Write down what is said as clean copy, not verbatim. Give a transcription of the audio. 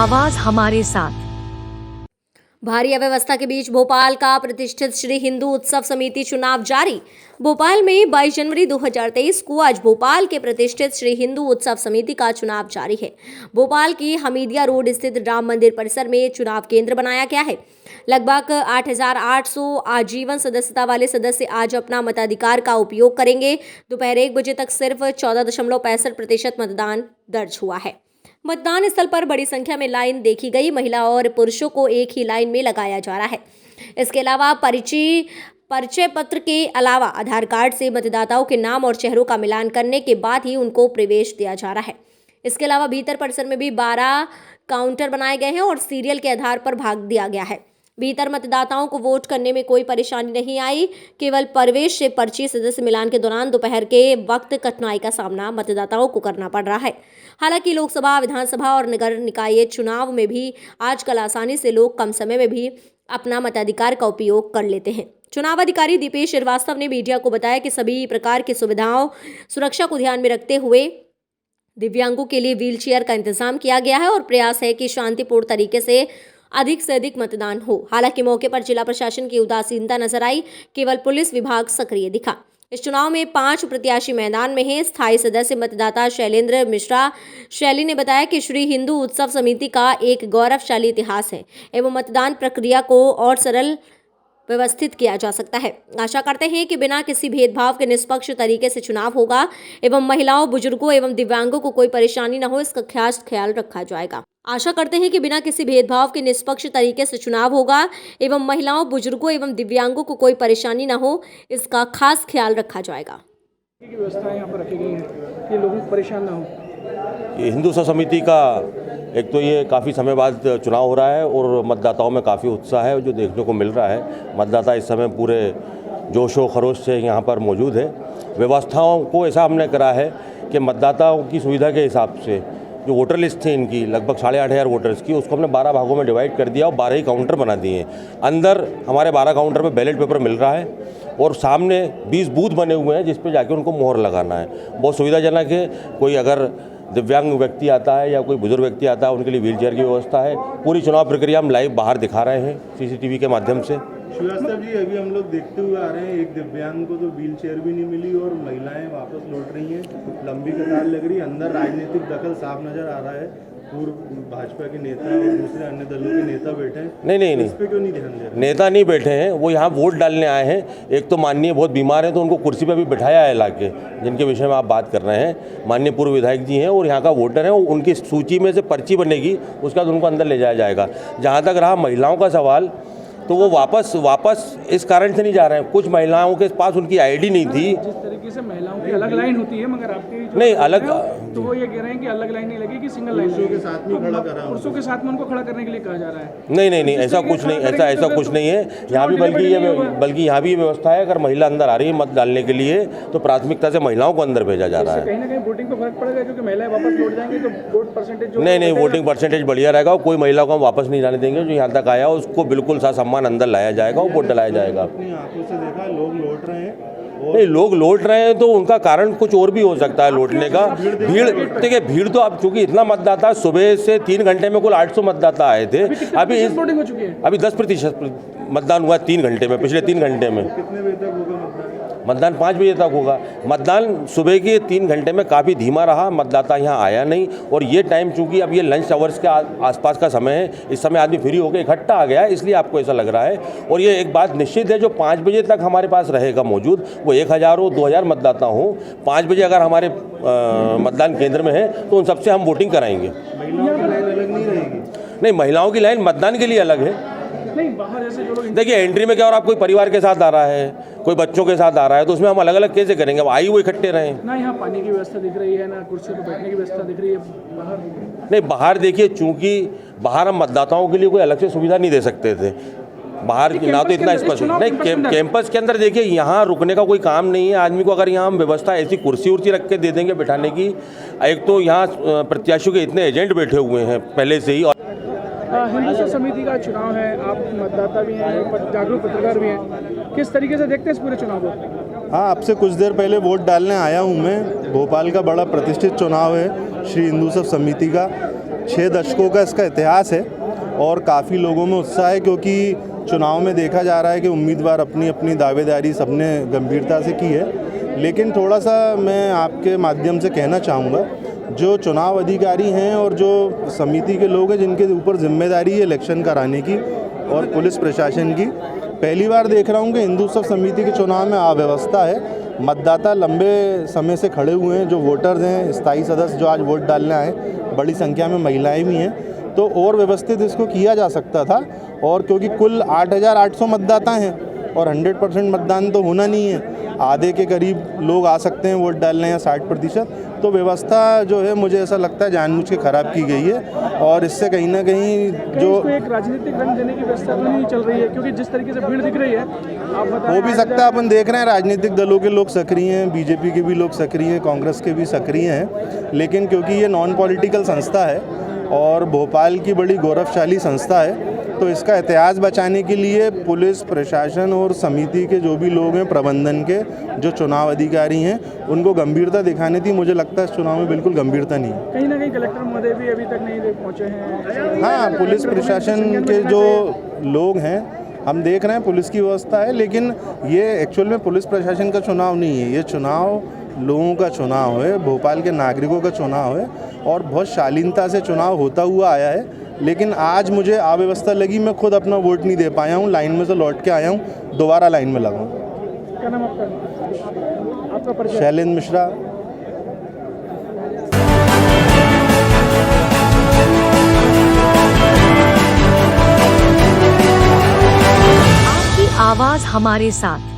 आवाज हमारे साथ। भारी अव्यवस्था के बीच भोपाल का प्रतिष्ठित श्री हिंदू उत्सव समिति चुनाव जारी। भोपाल में 22 जनवरी 2023 को आज भोपाल के प्रतिष्ठित श्री हिंदू उत्सव समिति का चुनाव जारी है। भोपाल की हमीदिया रोड स्थित राम मंदिर परिसर में चुनाव केंद्र बनाया गया है। लगभग 8,800 आजीवन सदस्यता वाले सदस्य आज अपना मताधिकार का उपयोग करेंगे। दोपहर 1 बजे तक सिर्फ 14.65% मतदान दर्ज हुआ है। मतदान स्थल पर बड़ी संख्या में लाइन देखी गई। महिला और पुरुषों को एक ही लाइन में लगाया जा रहा है। इसके अलावा परिचय पत्र के अलावा आधार कार्ड से मतदाताओं के नाम और चेहरों का मिलान करने के बाद ही उनको प्रवेश दिया जा रहा है। इसके अलावा भीतर परिसर में भी 12 काउंटर बनाए गए हैं और सीरियल के आधार पर भाग दिया गया है। भीतर मतदाताओं को वोट करने में कोई परेशानी नहीं आई। केवल प्रवेश से पर्ची सदस्य मिलान के दौरान दोपहर के वक्त कठिनाई का सामना मतदाताओं को करना पड़ रहा है। हालांकि लोकसभा, विधानसभा और नगर निकाय चुनाव में भी आजकल आसानी से लोग कम समय में भी अपना मताधिकार का उपयोग कर लेते हैं। चुनाव अधिकारी दीपेश श्रीवास्तव ने मीडिया को बताया कि सभी प्रकार की सुविधाओं, सुरक्षा को ध्यान में रखते हुए दिव्यांगों के लिए व्हीलचेयर का इंतजाम किया गया है और प्रयास है कि शांतिपूर्ण तरीके से अधिक मतदान हो। हालांकि मौके पर जिला प्रशासन की उदासीनता नजर आई। केवल पुलिस विभाग सक्रिय दिखा। इस चुनाव में 5 प्रत्याशी मैदान में हैं। स्थायी सदस्य मतदाता शैलेंद्र मिश्रा शैली ने बताया कि श्री हिंदू उत्सव समिति का एक गौरवशाली इतिहास है एवं मतदान प्रक्रिया को और सरल व्यवस्थित किया जा सकता है। आशा करते हैं कि बिना किसी भेदभाव के निष्पक्ष तरीके से चुनाव होगा एवं महिलाओं, बुजुर्गों एवं दिव्यांगों को कोई परेशानी न हो, इसका खास ख्याल रखा जाएगा। आशा करते हैं कि बिना किसी भेदभाव के निष्पक्ष तरीके से चुनाव होगा एवं महिलाओं, बुजुर्गों एवं दिव्यांगों को कोई परेशानी न हो, इसका खास ख्याल रखा जाएगा। की व्यवस्थाएं यहाँ पर रखी गई हैं कि लोग परेशान ना हो। ये हिंदू उत्सव समिति का एक तो ये काफ़ी समय बाद चुनाव हो रहा है और मतदाताओं में काफ़ी उत्साह है जो देखने को मिल रहा है। मतदाता इस समय पूरे जोशो खरोश से यहाँ पर मौजूद है। व्यवस्थाओं को ऐसा हमने करा है कि मतदाताओं की सुविधा के हिसाब से जो वोटर लिस्ट थी इनकी लगभग 8,500 वोटर्स की, उसको हमने 12 भागों में डिवाइड कर दिया और 12 ही काउंटर बना दिए हैं। अंदर हमारे 12 काउंटर में बैलेट पेपर मिल रहा है और सामने 20 बूथ बने हुए हैं जिस पे जाके उनको मोहर लगाना है। बहुत सुविधाजनक है। कोई अगर दिव्यांग व्यक्ति आता है या कोई बुजुर्ग व्यक्ति आता है, उनके लिए व्हीलचेयर की व्यवस्था है। पूरी चुनाव प्रक्रिया हम लाइव बाहर दिखा रहे हैं सीसीटीवी के माध्यम से। श्रीवास्तव जी, अभी हम लोग देखते हुए आ रहे हैं, एक दिव्यांग को तो व्हीलचेयर भी नहीं मिली और महिलाएं वापस लौट रही हैं। लंबी कतार लग रही है। अंदर राजनीतिक दखल साफ नजर आ रहा है। पूर्व भाजपा के नेता और दूसरे अन्य दलों के नेता बैठे हैं। नहीं, इस पे क्यों नहीं ध्यान दे रहे? नेता नहीं बैठे हैं, वो यहाँ वोट डालने आए हैं। एक तो माननीय बहुत बीमार हैं तो उनको कुर्सी पे भी बिठाया है लाके, जिनके विषय में आप बात कर रहे हैं। माननीय पूर्व विधायक जी हैं और यहाँ का वोटर है। उनकी सूची में से पर्ची बनेगी, उसके बाद उनको अंदर ले जाया जाएगा। जहाँ तक रहा महिलाओं का सवाल, तो वो वापस इस कारण से नहीं जा रहे हैं। कुछ महिलाओं के पास उनकी आईडी नहीं थी। जिस तरीके से महिलाओं की अलग लाइन होती है, मगर आपकी नहीं अलग, तो वो ये कह रहे हैं कि अलग लाइन नहीं लगेगी, सिंगल लाइन के साथ में खड़ा करा, पुरुषों के साथ में उनको खड़ा करने के लिए कहा जा रहा है। नहीं, ऐसा कुछ नहीं, ऐसा कुछ नहीं है। यहाँ भी बल्कि यहाँ भी ये व्यवस्था है, अगर महिला अंदर आ रही है मत डालने के लिए तो प्राथमिकता से महिलाओं को अंदर भेजा जा रहा है। कहीं ना कहीं वोटिंग पर फर्क पड़ेगा क्योंकि महिलाएं वापस लौट जाएंगी तो वोट परसेंटेज नहीं, वोटिंग परसेंटेज बढ़िया रहेगा। कोई महिला को हम वापस नहीं जाने देंगे। जो यहाँ तक आया उसको बिल्कुल सा सम्मान अंदर लाया जाएगा और वोट डलाया जाएगा। अपनी आंखों से देखा, लोग लौट रहे हैं। नहीं, लोग लौट रहे हैं तो उनका कारण कुछ और भी हो सकता है लौटने का। भीड़, देखिए भीड़ तो अब चूंकि इतना मतदाता, सुबह से 3 घंटे में कुल 800 मतदाता आए थे। अभी 10% मतदान हुआ 3 घंटे में, पिछले 3 घंटे में। कितने बजे तक होगा मतदान 5 बजे तक होगा। मतदान सुबह के 3 घंटे में काफ़ी धीमा रहा, मतदाता यहाँ आया नहीं। और ये टाइम चूंकि अब ये लंच आवर्स के आसपास का समय है, इस समय आदमी फ्री होकर इकट्ठा आ गया है, इसलिए आपको ऐसा लग रहा है। और ये एक बात निश्चित है, जो 5 बजे तक हमारे पास रहेगा मौजूद, वो 1000 हो 2000 मतदाता हो, 5 बजे अगर हमारे मतदान केंद्र में है तो उन सबसे हम वोटिंग कराएंगे। महिलाओं की लाइन अलग नहीं रहेगी? नहीं, महिलाओं की लाइन मतदान के लिए अलग है। नहीं, बाहर जैसे जो लोग देखिए एंट्री में क्या, और आप कोई परिवार के साथ आ रहा है, कोई बच्चों के साथ आ रहा है, तो उसमें हम अलग अलग कैसे करेंगे? अब आई वो इकट्ठे रहें ना। यहाँ पानी की व्यवस्था दिख रही है, ना कुर्सी पर बैठने की व्यवस्था दिख रही है बाहर। नहीं, बाहर देखिए, चूंकि बाहर हम मतदाताओं के लिए कोई अलग से सुविधा नहीं दे सकते थे। बाहर ना तो इतना स्पष्ट नहीं। कैंपस के अंदर देखिए, यहाँ रुकने का कोई काम नहीं है आदमी को। अगर यहाँ हम व्यवस्था ऐसी कुर्सी उर्सी रख के दे देंगे बैठाने की, एक तो यहाँ प्रत्याशियों के इतने एजेंट बैठे हुए हैं पहले से ही। हिंदू उत्सव समिति का चुनाव है, आप मतदाता भी हैं, जागरूक पत्रकार भी हैं, किस तरीके से देखते हैं इस पूरे चुनाव को? हाँ, अब से कुछ देर पहले वोट डालने आया हूँ मैं। भोपाल का बड़ा प्रतिष्ठित चुनाव है श्री हिंदू उत्सव समिति का। 6 दशकों का इसका इतिहास है और काफ़ी लोगों में उत्साह है, क्योंकि चुनाव में देखा जा रहा है कि उम्मीदवार अपनी अपनी दावेदारी सबने गंभीरता से की है। लेकिन थोड़ा सा मैं आपके माध्यम से कहना चाहूँगा, जो चुनाव अधिकारी हैं और जो समिति के लोग हैं जिनके ऊपर जिम्मेदारी है इलेक्शन कराने की और पुलिस प्रशासन की, पहली बार देख रहा हूँ कि हिंदू उत्सव समिति के चुनाव में अव्यवस्था है। मतदाता लंबे समय से खड़े हुए हैं, जो वोटर्स हैं, स्थायी सदस्य जो आज वोट डालने आए, बड़ी संख्या में महिलाएं भी हैं, तो और व्यवस्थित इसको किया जा सकता था। और क्योंकि कुल 8,800 मतदाता हैं और 100% मतदान तो होना नहीं है, आधे के करीब लोग आ सकते हैं वोट डालने या 60%, तो व्यवस्था जो है मुझे ऐसा लगता है जानबूझ के ख़राब की गई है। और इससे कहीं ना कहीं जो इसको एक राजनीतिक रंग देने की व्यवस्था तो नहीं चल रही है, क्योंकि जिस तरीके से भीड़ दिख रही है, आप बताएं। हो भी सकता है, अपन देख रहे हैं राजनीतिक दलों के लोग सक्रिय हैं, बीजेपी के भी लोग सक्रिय हैं, कांग्रेस के भी सक्रिय हैं, लेकिन क्योंकि ये नॉन पॉलिटिकल संस्था है और भोपाल की बड़ी गौरवशाली संस्था है, तो इसका इतिहास बचाने के लिए पुलिस प्रशासन और समिति के जो भी लोग हैं, प्रबंधन के जो चुनाव अधिकारी हैं, उनको गंभीरता दिखानी थी। मुझे लगता है इस चुनाव में बिल्कुल गंभीरता नहीं है। कहीं ना कहीं कलेक्टर महोदय भी अभी तक नहीं पहुंचे हैं। हाँ, पुलिस प्रशासन के जो लोग हैं, हम देख रहे हैं पुलिस की व्यवस्था है, लेकिन ये एक्चुअल में पुलिस प्रशासन का चुनाव नहीं है, ये चुनाव लोगों का चुनाव है, भोपाल के नागरिकों का चुनाव है और बहुत शालीनता से चुनाव होता हुआ आया है। लेकिन आज मुझे अव्यवस्था लगी, मैं खुद अपना वोट नहीं दे पाया हूँ, लाइन में से लौट के आया हूँ, दोबारा लाइन में लगा हूँ। क्या नाम आपका परिचय? शैलेंद्र मिश्रा। आपकी आवाज हमारे साथ।